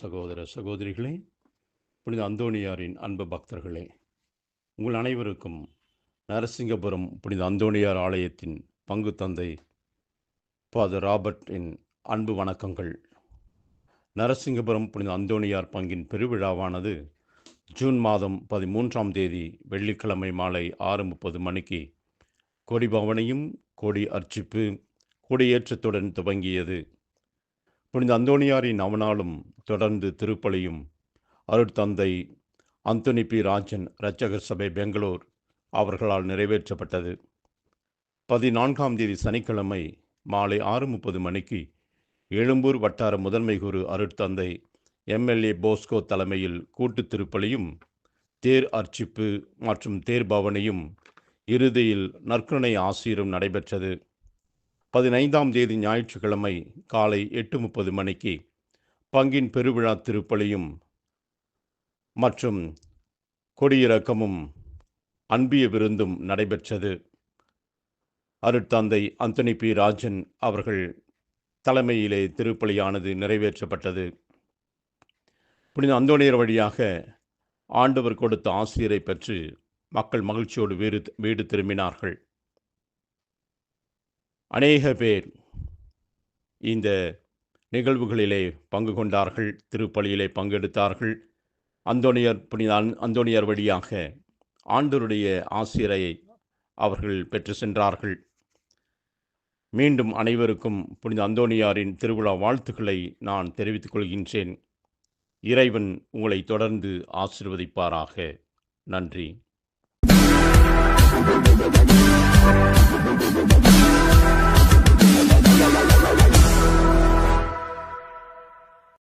சகோதர சகோதரிகளே, புனித அந்தோணியாரின் அன்பு பக்தர்களே, உங்கள் அனைவருக்கும் நரசிங்கபுரம் புனித அந்தோணியார் ஆலயத்தின் பங்கு தந்தை ஃபாதர் ராபர்ட்டின் அன்பு வணக்கங்கள். நரசிங்கபுரம் புனித அந்தோணியார் பங்கின் பெருவிழாவானது ஜூன் மாதம் 13ஆம் தேதி வெள்ளிக்கிழமை மாலை 6:30 மணிக்கு கொடிபவனையும் கொடி அர்ச்சிப்பு கொடியேற்றத்துடன் துவங்கியது. புனித அந்தோணியாரின் நவநாளும் தொடர்ந்து திருப்பலியும் அருட்தந்தை அந்தோனி பி ராஜன், இரட்சகர் சபை, பெங்களூர் அவர்களால் நிறைவேற்றப்பட்டது. 14ஆம் தேதி சனிக்கிழமை மாலை 6:30 மணிக்கு எழும்பூர் வட்டார முதன்மை குரு அருட்தந்தை MLA போஸ்கோ தலைமையில் கூட்டு திருப்பலியும் தேர் அர்ச்சிப்பு மற்றும் தேர் பவனியும் இறுதியில் நற்கருணை ஆசீரும் நடைபெற்றது. 15ஆம் தேதி ஞாயிற்றுக்கிழமை காலை 8:30 மணிக்கு பங்கின் பெருவிழா திருப்பலியும் மற்றும் கொடியிறக்கமும் அன்பிய விருந்தும் நடைபெற்றது. அருட்தந்தை அந்தோனி பி ராஜன் அவர்கள் தலைமையிலே திருப்பலியானது நிறைவேற்றப்பட்டது. புனித அந்தோணியார் வழியாக ஆண்டவர் கொடுத்த ஆசிரியரை பெற்று மக்கள் மகிழ்ச்சியோடு வீடு திரும்பினார்கள். அநேக பேர் இந்த நிகழ்வுகளிலே பங்கு கொண்டார்கள், திருப்பலியிலே பங்கெடுத்தார்கள். புனித அந்தோணியார் வழியாக ஆண்டவருடைய ஆசிரியரை அவர்கள் பெற்று சென்றார்கள். மீண்டும் அனைவருக்கும் புனித அந்தோணியாரின் திருவிழா வாழ்த்துக்களை நான் தெரிவித்துக் கொள்கின்றேன். இறைவன் உங்களை தொடர்ந்து ஆசீர்வதிப்பாராக. நன்றி. La la la la